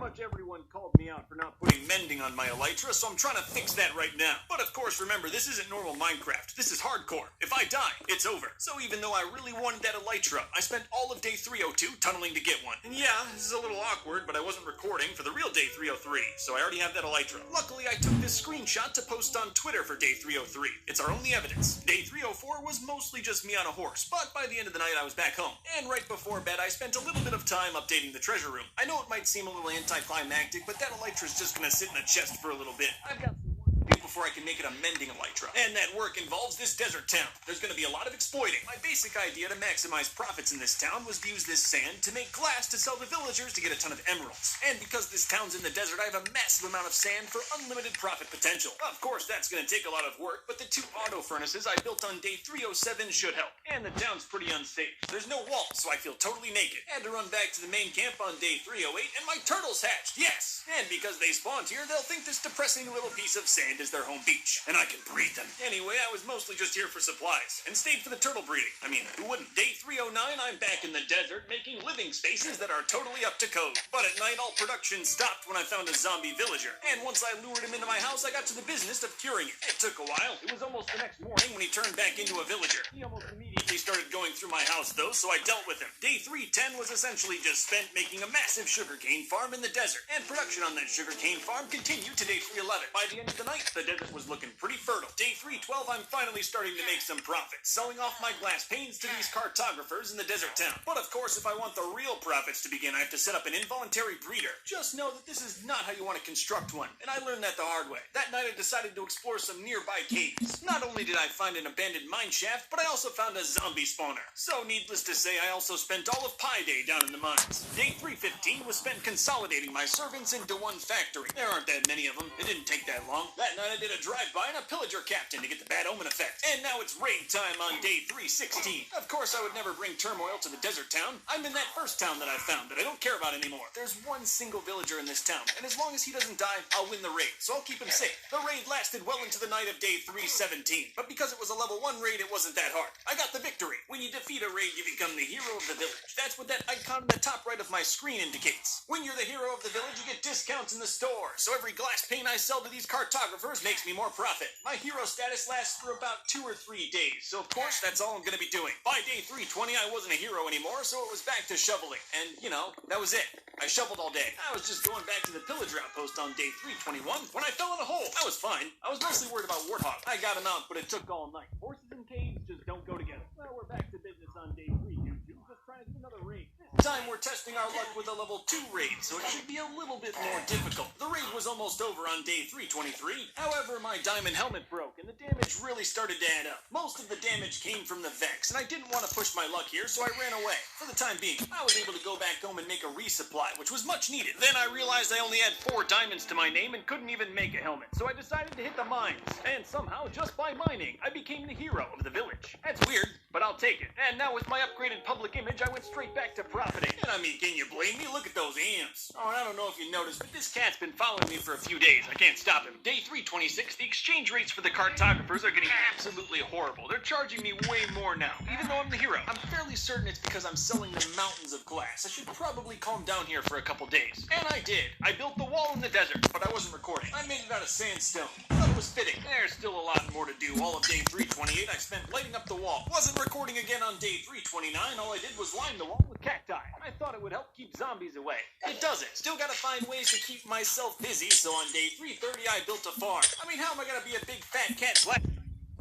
much everyone called me out for not putting mending on my elytra, so I'm trying to fix that right now. But of course, remember, this isn't normal Minecraft. This is hardcore. If I die, it's over. So even though I really wanted that elytra, I spent all of day 302 tunneling to get one. And yeah, this is a little awkward, but I wasn't recording for the real day 303, so I already have that elytra. Luckily, I took this screenshot to post on Twitter for day 303. It's our only evidence. Day 304 was mostly just me on a horse, but by the end of the night, I was back home. And right before bed, I spent a little bit of time updating the treasure room. I know it might seem a little anticlimactic, but that elytra's just gonna sit in a chest for a little bit. I've got some work to do before I can make it a mending elytra. And that work involves this desert town. There's gonna be a lot of exploiting. My basic idea to maximize profits in this town was to use this sand to make glass to sell to villagers to get a ton of emeralds. And because this town's in the desert, I have a massive amount of sand for unlimited profit potential. Of course, that's gonna take a lot of work, but the 2 auto furnaces I built on day 307 should help. And the town's pretty unsafe. There's no walls, so I feel totally naked. I had to run back to the main camp on day 308, and my turtles hatched, yes! And because they spawned here, they'll think this depressing little piece of sand is their home beach, and I can breed them. Anyway, I was mostly just here for supplies, and stayed for the turtle breeding. I mean, who wouldn't? Day 309, I'm back in the desert, making living spaces that are totally up to code. But at night, all production stopped when I found a zombie villager. And once I lured him into my house, I got to the business of curing it. It took a while. It was almost the next morning when he turned back into a villager. He almost immediately started going through my house, though, so I dealt with him. Day 310 was essentially just spent making a massive sugarcane farm in the desert. And production on that sugarcane farm continued to day 311. By the end of the night, the desert was looking pretty fertile. Day 312, I'm finally starting to make some profit, selling off my glass panes to these cartographers in the desert town. But of course, if I want the real profits to begin, I have to set up an involuntary breeder. Just know that this is not how you want to construct one, and I learned that the hard way. That night, I decided to explore some nearby caves. Not only did I find an abandoned mine shaft, but I also found a zombie spawner. So needless to say, I also spent all of Pi Day down in the mines. Day 315 was spent consolidating my servants into one factory. There aren't that many of them. It didn't take that long. That night I did a drive-by and a pillager captain to get the bad omen effect. And now it's raid time on day 316. Of course, I would never bring turmoil to the desert town. I'm in that first town that I found that I don't care about anymore. There's one single villager in this town, and as long as he doesn't die, I'll win the raid, so I'll keep him safe. The raid lasted well into the night of day 317, but because it was a level 1 raid, it wasn't that hard. I got the victory. When you defeat a raid, you become the hero of the village. That's what that icon in the top right of my screen indicates. When you're the hero of the village, you get discounts in the store, so every glass pane I sell to these cartographers makes me more profit. My hero status lasts for about 2 or 3 days, so of course that's all I'm going to be doing. By day 320, I wasn't a hero anymore, so it was back to shoveling. And, you know, that was it. I shoveled all day. I was just going back to the pillager outpost on day 321 when I fell in a hole. I was fine. I was mostly worried about warthog. I got him out, but it took all night. Horses and caves just don't go together. Well, we're back to business on day 322, just trying to do another raid. This time we're testing our luck with a level 2 raid, so it should be a little bit more difficult. The raid was almost over on day 323. However, my diamond helmet broke, and the damage really started to add up. Most of the damage came from the Vex, and I didn't want to push my luck here, so I ran away. For the time being, I was able to go back home and make a resupply, which was much needed. Then I realized I only had 4 diamonds to my name and couldn't even make a helmet, so I decided to hit the mines. And somehow, just by mining, I became the hero of the village. That's weird, but I'll take it. And now with my upgraded public image, I went straight back to profiting. And I mean, can you blame me? Look at those amps. Oh, and I don't know if you noticed, but this cat's been following me for a few days. I can't stop him. Day 326, the exchange rates for the cartographers are getting absolutely horrible. They're charging me way more now, even though I'm the hero. I'm fairly certain it's because I'm selling them mountains of glass. I should probably calm down here for a couple days. And I did. I built the wall in the desert, but I wasn't recording. I made it out of sandstone. I thought it was fitting. There's still a lot more to do. All of day 328, I spent lighting up the wall. Wasn't recording again on day 329. All I did was line the wall with cacti. I thought it would help keep zombies away. It doesn't. Still gotta find ways to keep myself busy, so on day 330 I built a farm. I mean, how am I gonna be a big fat cat black?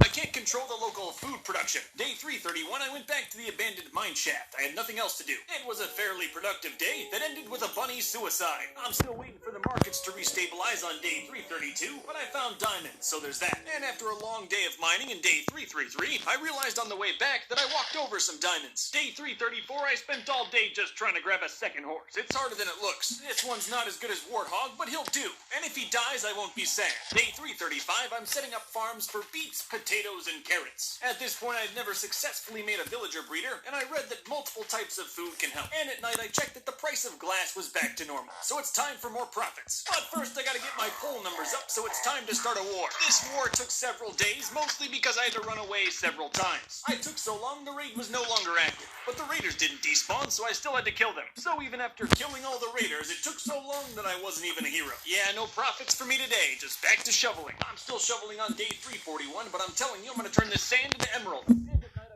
I can't control the local food production. Day 331, I went back to the abandoned mine shaft. I had nothing else to do. It was a fairly productive day that ended with a bunny suicide. I'm still waiting for the markets to restabilize on day 332, but I found diamonds, so there's that. And after a long day of mining in day 333, I realized on the way back that I walked over some diamonds. Day 334, I spent all day just trying to grab a second horse. It's harder than it looks. This one's not as good as Warthog, but he'll do. And if he dies, I won't be sad. Day 335, I'm setting up farms for beets, potatoes, and carrots. At this point, I'd never successfully made a villager breeder, and I read that multiple types of food can help. And at night, I checked that the price of glass was back to normal. So it's time for more profit. profits. But first I gotta get my poll numbers up, so it's time to start a war. This war took several days, mostly because I had to run away several times. I took so long the raid was no longer active, but the raiders didn't despawn, so I still had to kill them. So even after killing all the raiders, it took so long that I wasn't even a hero. Yeah, no profits for me today, just back to shoveling. I'm still shoveling on day 341, but I'm telling you I'm gonna turn this sand into emerald.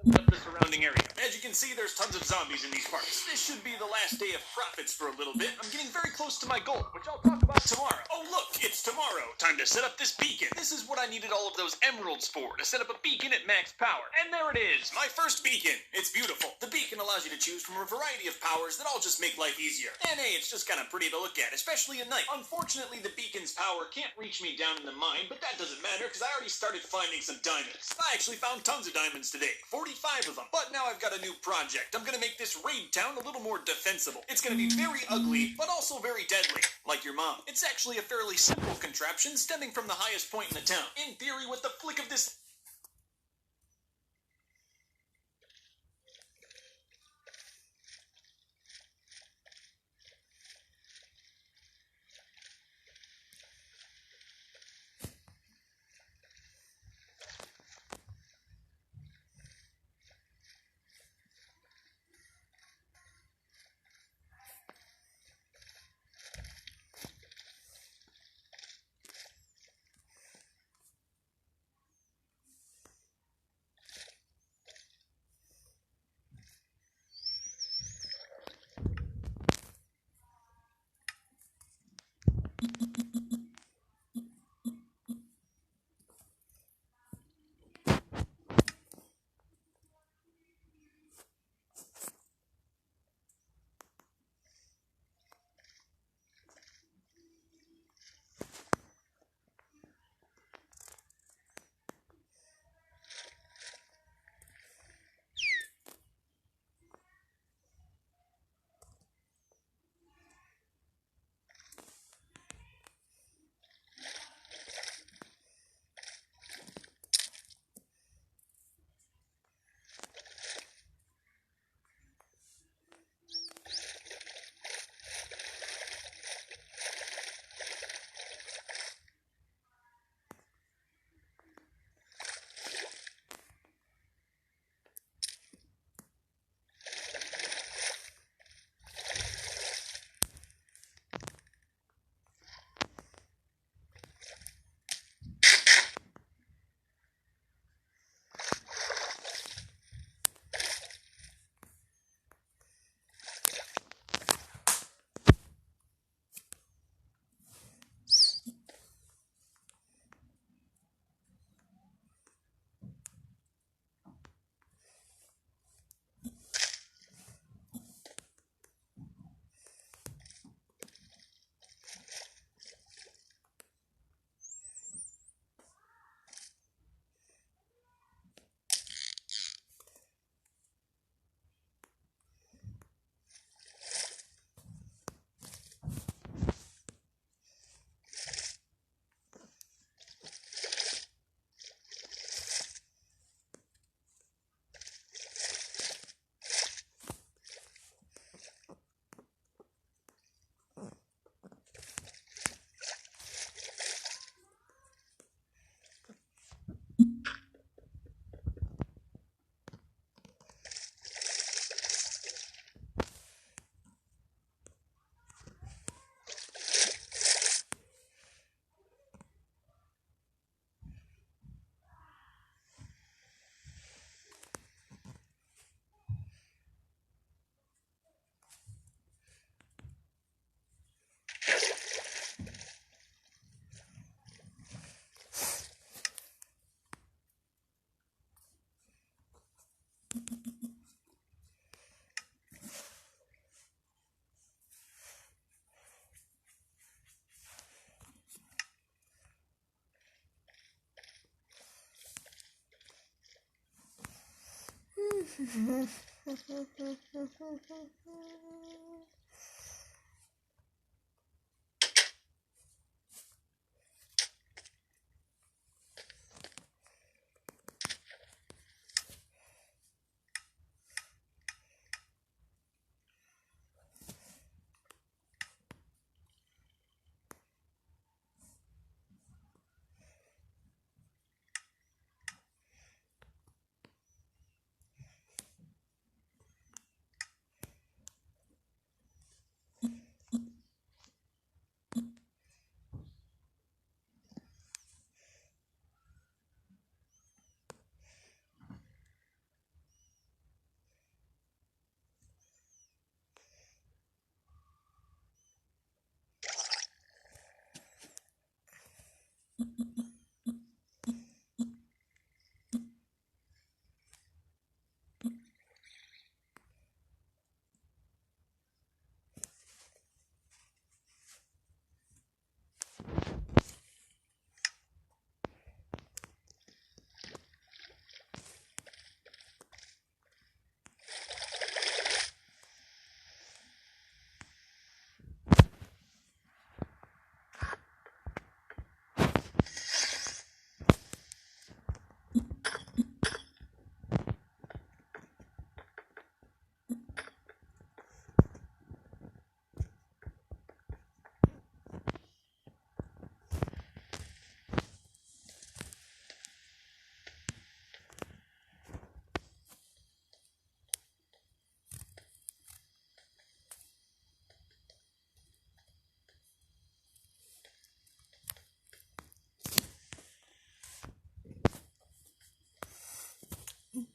Left the surrounding area. As you can see, there's tons of zombies in these parts. This should be the last day of profits for a little bit. I'm getting very close to my goal, which I'll talk about tomorrow. Oh look, it's tomorrow. Time to set up this beacon. This is what I needed all of those emeralds for, to set up a beacon at max power. And there it is, my first beacon. It's beautiful. The beacon allows you to choose from a variety of powers that all just make life easier. And hey, it's just kind of pretty to look at, especially at night. Unfortunately, the beacon's power can't reach me down in the mine, but that doesn't matter because I already started finding some diamonds. I actually found tons of diamonds today, 45 of them. But now I've got a new project. I'm gonna make this raid town a little more defensible. It's gonna be very ugly, but also very deadly, like your mom. It's actually a fairly simple contraption stemming from the highest point in the town. In theory, with the flick of this...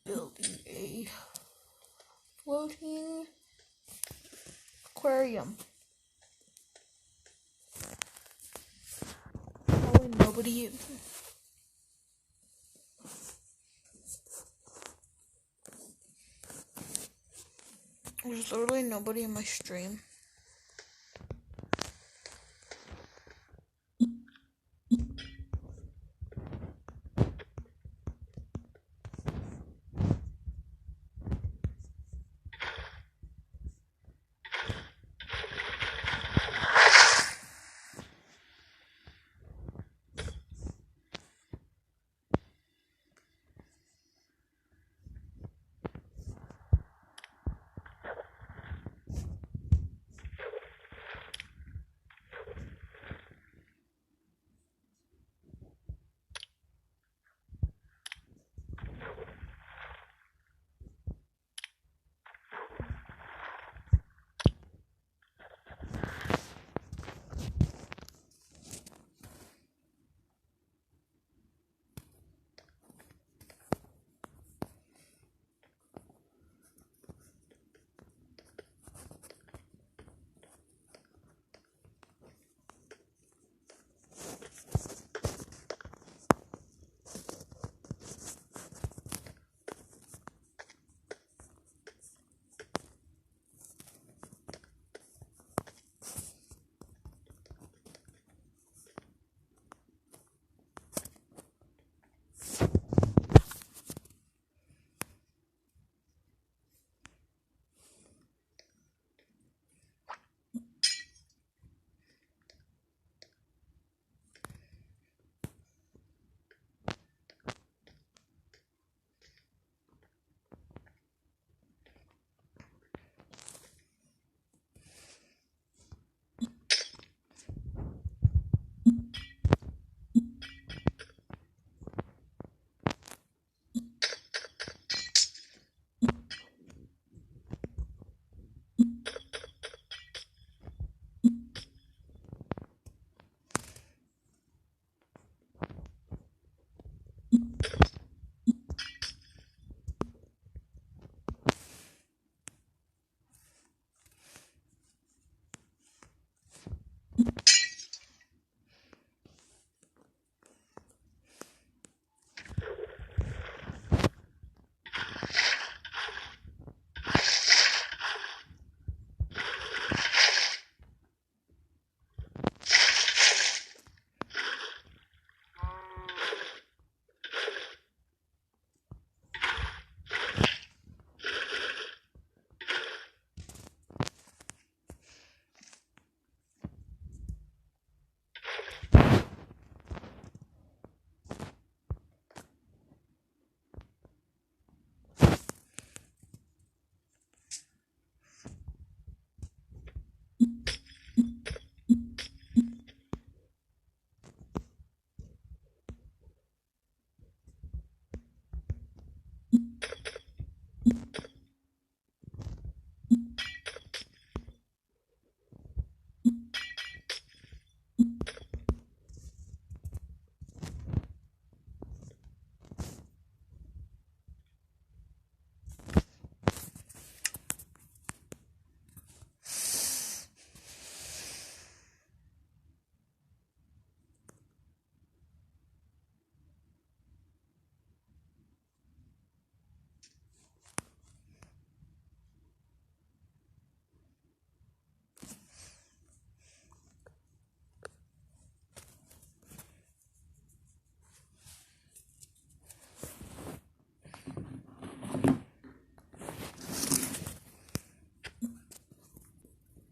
Building a floating aquarium. Probably nobody. There's literally nobody in my stream.